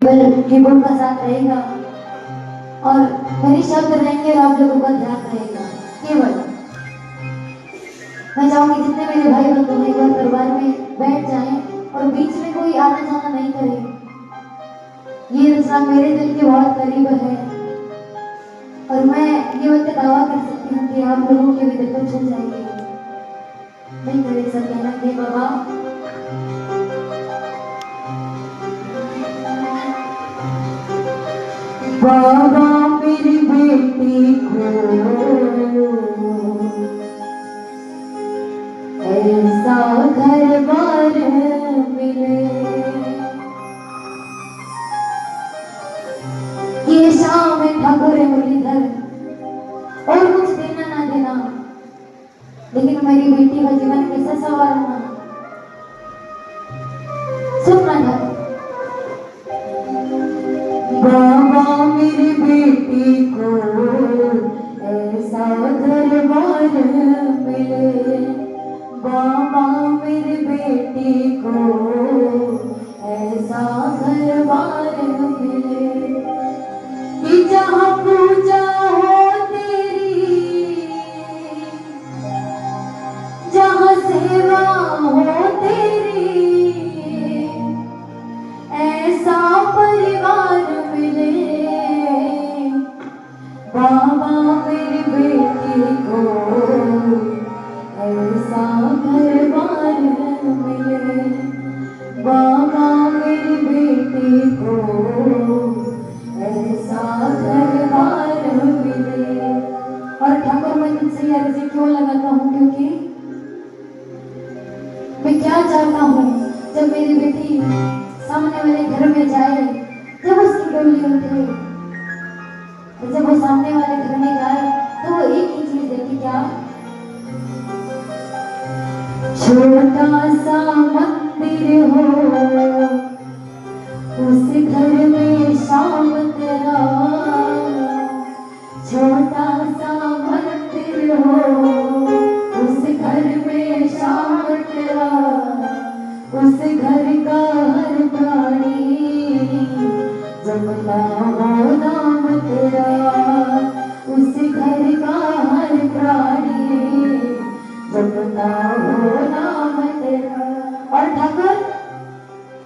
केवल कीबोर्ड का साथ रहेगा और मेरे शब्द रहेंगे और आप लोगों का ध्यान रहेगा। केवल मैं चाहूंगी जितने मेरे भाई बंधु हैं एक बार दरबार में बैठ जाएं और बीच में कोई आना जाना नहीं करे। ये रचना मेरे दिल के बहुत करीब है और मैं ये वक्त दावा कर सकती हूँ कि आप लोगों के भी दिल को छू जाएगी। नहीं करे सब कहना के बाबा बाबा मेरी बेटी को ऐसा घर बार मिले। ये शाम है ठाकुर मुरलीधर और कुछ देना ना देना, लेकिन मेरी बेटी का जीवन कैसा संवारना सुनना था। बाबा मेरी बेटी को ऐसा घर बार मिले। बाबा मेरी बेटी को ऐसा घर बार मिले कि जहाँ पूजा हो तेरी, जहाँ सेवा हो तेरी, ऐसा परिवार मिले। बाबा मेरी बेटी को ऐसा घर बार मिले। बाबा मेरी बेटी को ऐसा घर बार मिले। और ठाकुर मैं तुमसे ये अर्जी क्यों लगाता हूँ, क्योंकि मैं क्या चाहता हूँ जब मेरी बेटी सामने वाले घर में जाए, जब उसकी डोली उठे, तो जब वो सामने वाले घर में जाए तो वो एक ही चीज देखे, क्या? छोटा सा मंदिर हो उस घर में शाम तेरा। छोटा सा मंदिर हो उस घर में शाम तेरा। उस घर का हर प्राणी जपता हो नाम तेरा। उस घर का हर प्राणी जपता हो नाम तेरा। और ठाकुर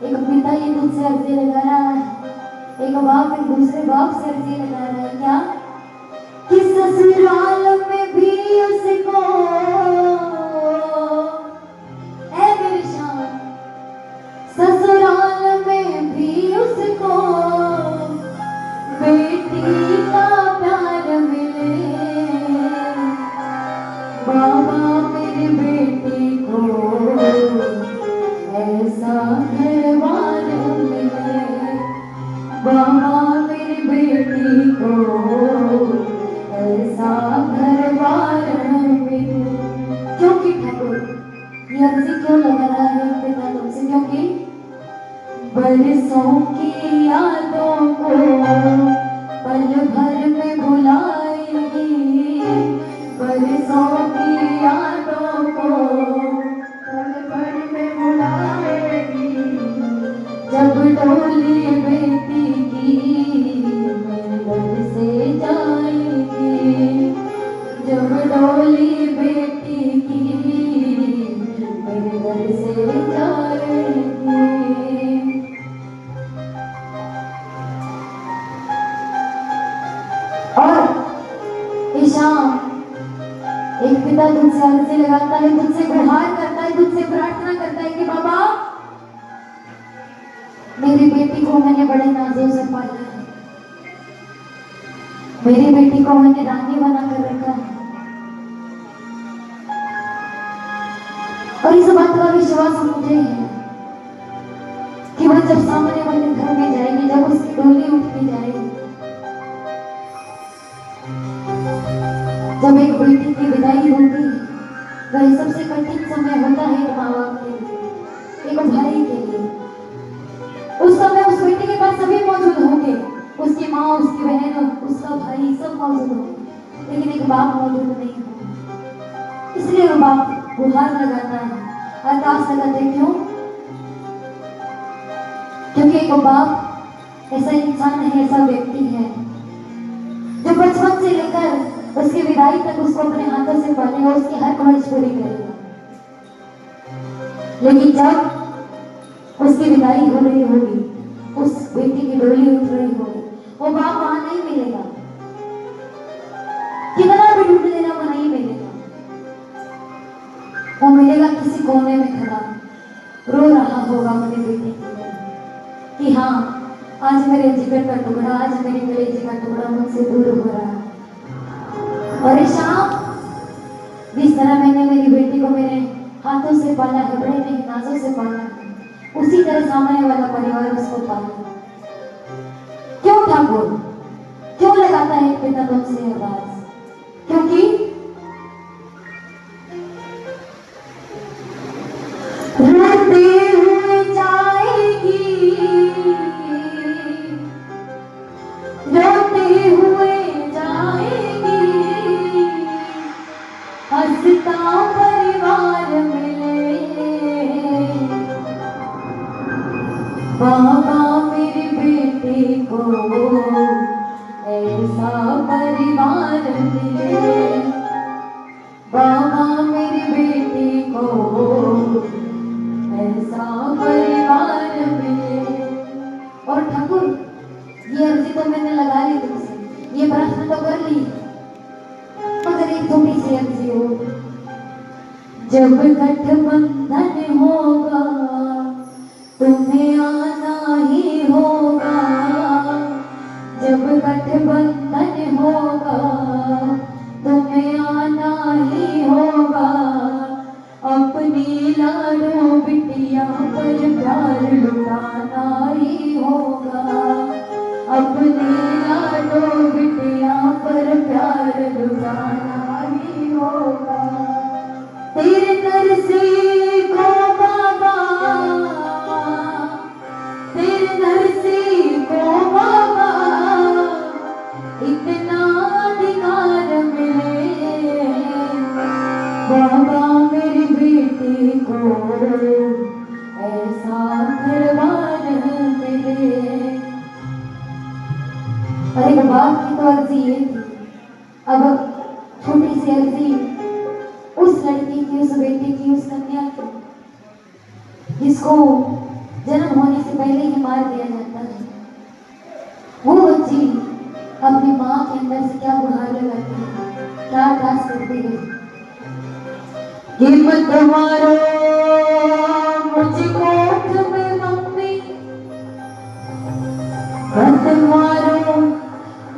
एक पिता ये तुझसे अर्जी लगा रहा है, एक बाप एक दूसरे बाप से अर्जी लगा रहा है, क्या कि ससुराल में भी उसको है मेरी शान। ससुराल में भी उसको बेटी का प्यार मिले। बाबा मेरी बेटी को ऐसा घर बार मिले। बाबा मेरी बेटी को ऐसा घर बार मिले। क्योंकि ठाकुर ये अर्जी क्यों लगा रहा है पिता तुमसे, क्योंकि बरसों की यादों को पल भर में भुलाएगी। बरसों की यादों को पल भर में भुलाएगी। जब डोली बेटी की मेरे घर से जाएगी। जब डोली बेटी की मेरे घर से जाएगी। और ईशान एक पिता तुझसे अर्जी लगाता है, तुझसे गुहार करता है, तुझसे प्रार्थना करता है कि बाबा मेरी बेटी को मैंने बड़े नाजों से पाला है। मेरी बेटी को मैंने रानी बना कर रखा है और इस बात का विश्वास मुझे है कि वह जब सामने वाले घर में जाएगी, जब उसकी डोली उठती जाएगी, जब एक बेटी की विदाई होती है, वह सबसे कठिन समय होता है एक माँ बाप के लिए, एक भाई के लिए। उस समय उस बेटी के पास सभी मौजूद होंगे, उसकी माँ, उसकी बहन, उसका भाई, सब मौजूद होंगे, लेकिन एक बाप मौजूद नहीं होगा। इसलिए वो बाप गुहार लगाता है, अरदास लगाते, क्यों? क्योंकि एक बाप ऐसा इंसान है, ऐसा व्यक्ति है जो बचपन से लेकर उसकी विदाई तक उसको अपने हाथों से पालेगा, उसकी हर ख्वाहिश पूरी करेगा। लेकिन जब उसकी विदाई हो रही होगी, उस बेटी की डोली उठ रही होगी, वो बाप वहां नहीं मिलेगा, कितना भी ढूंढ लेना वो नहीं मिलेगा। वो मिलेगा किसी कोने में खड़ा, रो रहा होगा अपने बेटे के लिए कि हाँ, आज मेरे जिगर का टुकड़ा, आज मेरे कलेजे का टुकड़ा मुझसे दूर हो रहा है। और शाम, जिस तरह मैंने मेरी बेटी को मेरे हाथों से पाला है, बड़े नहीं नाजों से पाला है, उसी तरह सामने वाला परिवार उसको पाले। क्यों ठाकुर, क्यों लगाता है एक पिता तुमसे आवाज? क्योंकि रोते हुए जाएगी, रोते हुए जाएगी, हंसता परिवार मिले, बाबा मेरे बेटे को ऐसा परिवार मिले, बाबा मेरे बेटे को ऐसा परिवार मिले। और ठाकुर, ये अर्जी तो मैंने लगा ली तुमसे, ये प्रश्न तो कर ली, मगर एक थोड़ी सी अर्जी हो, जब गठबंधन होगा तुम्हें आना ही होगा, जब गठबंधन होगा तुम्हें आना ही होगा, अपनी लाडो बिटिया पर प्यार लुटाना ही होगा, अपनी लाडो बिटिया पर प्यार लुटाना ही होगा। तेरे दर से को बाबा, तेरे दर से को बाबा, इतना अधिकार मिले, बाबा मेरे बेटे को ऐसा घरबार मिले। अरे बाप की तो अर्जी ये थी, अब छोटी सी अर्जी उस लड़की की, उस बेटी की, उस कन्या की, जिसको जन्म होने से पहले ही मार दिया जाता है। वो बच्ची अपनी माँ के अंदर से क्या गुहार लगाती है, क्या अरदास करती है कि मत मारो मुझको में मम्मी, मत मारो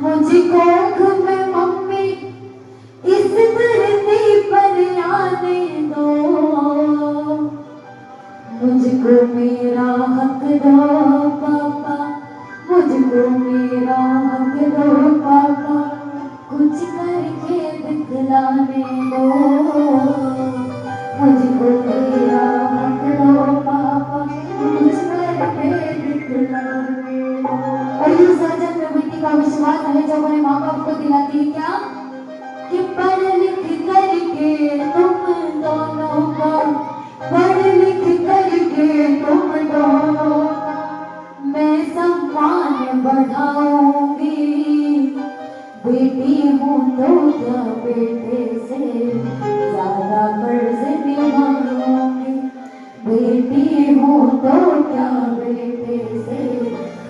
मुझको में मम्मी, इस धरती पर आने दो, मुझको मेरा हक दो पापा, मुझको मेरा हक दो पापा, कुछ करके दिखलाने दो, मुझको मेरा हक दो पापा, कुछ करके दिखलाने दो। और ये सजन में बेटी का विश्वास है जो अपने माँ बाप को दिलाती है क्या, कि पढ़ लिख करके तुम दोनों का, पढ़ लिख करके तुम दोनों का मैं सम्मान बढ़ाऊंगी, बेटी हूँ तो क्या बेटे से ज्यादा कर्ज निभाऊंगी, बेटी हूँ तो क्या बेटे से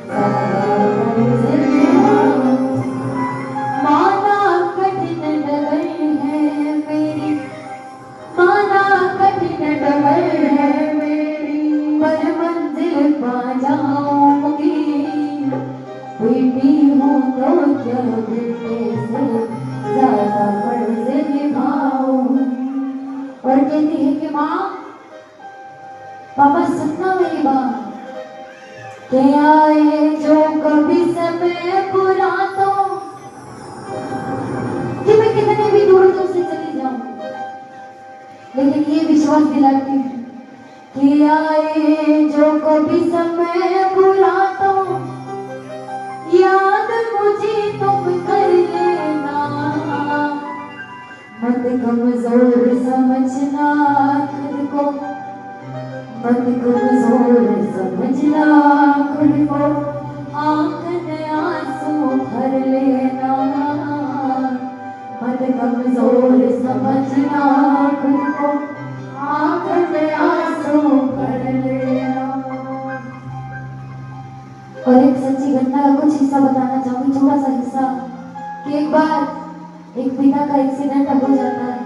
ज्यादा कर्ज निभाऊंगी। माना कठिन डगर है मेरी, माना कठिन डगर है मेरी, पर मंजिल पा जाऊंगी, बेटी हूँ तो क्या बेटे से ज्यादा कर्ज निभाऊंगी। और कहती है कि माँ, पापा सुनना मेरी बात, के आए जो कभी समय बुरा तो, कि मैं कितने भी दूर तुमसे चली जाऊं, लेकिन ये विश्वास दिलाती हूँ कि आए जो कभी समय बुरा तो, याद मुझे तुम कर लेना, मत कमजोर समझना खुद को, मत कमजोर समझना खुद को, आंख और एक सच्ची घटना का कुछ हिस्सा बताना चाहूंगी, थोड़ा सा हिस्सा। कि एक बार एक पिता का एक्सीडेंट हो जाता है,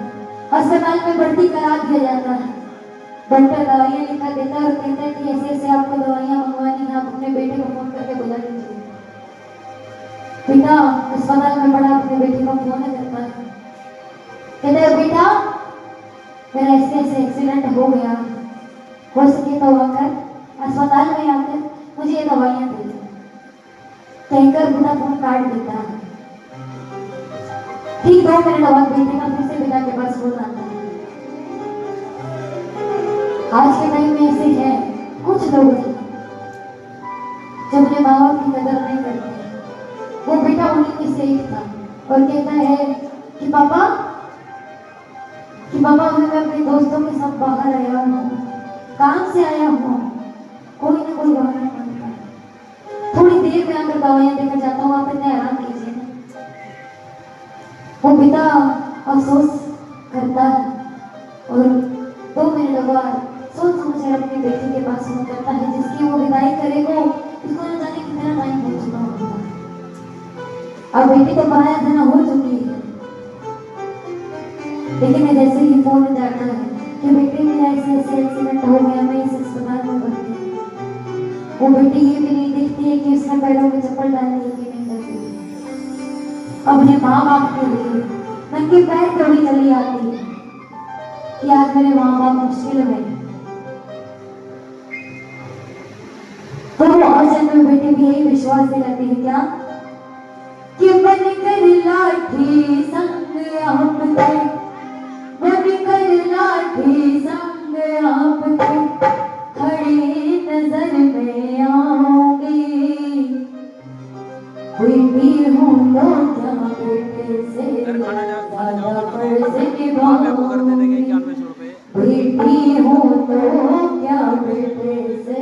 अस्पताल में भर्ती करा दिया जाता है। डॉक्टर दवाइयाँ लिखा देता है और कहता है कि ऐसे ऐसे आपको दवाइयाँ मंगवानी है, आप अपने बेटे को फोन करके बुला लीजिए। पिता अस्पताल में पड़ा, अपने बेटे को फोन करता है, कहता है बेटा मेरा ऐसे ऐसे एक्सीडेंट हो गया, हो सके तो आकर अस्पताल में आकर मुझे ये दवाइयाँ दे दो। कहकर पिता फोन काट देता है। ठीक 2 मिनट बाद बेटे का फिर से पिता के पास फोन आता है। आज के टाइम में ऐसे है कुछ लोग जो अपने माँ बाप की कदर नहीं करते। वो बेटा उन्हीं में से एक था और कहता है कि पापा मैं अपने दोस्तों के साथ बाहर आया हूँ, काम से आया हूँ, कोई ना कोई बहाना मांगता, थोड़ी देर में आकर दवाइयाँ देकर जाता हूँ, आप इतने आराम कीजिए ना। वो पिता अफसोस करता है और 2 मिनट बाद सोच समझ अपने बेटे के पास फोन करता है, जिसकी वो विदाई करेगा उसको न जाने कितना टाइम हो चुका होता है। अब बेटी तो पराया धना हो चुकी है, लेकिन जैसे ही फोन जाता है कि बेटे मेरा ऐसे ऐसे एक्सीडेंट हो गया, मैं इस अस्पताल में भर्ती हूँ, वो बेटी ये भी नहीं देखती है कि उसने पैरों में चप्पल डालनी है कि नहीं डालनी है। अपने माँ बाप के लिए नंगे पैर दौड़ी चली आती है कि आज मेरे माँ बाप मुश्किल में। तो वो और जन्म बेटे भी यही विश्वास दिलाती है क्या कि बन कर लाठी संग आपके, बन कर लाठी संग आपके खड़ी नजर में आऊंगी। बेटी हूँ तो क्या बेटे से ज्यादा फर्ज निभाऊंगी, बेटी हूँ तो क्या बेटे से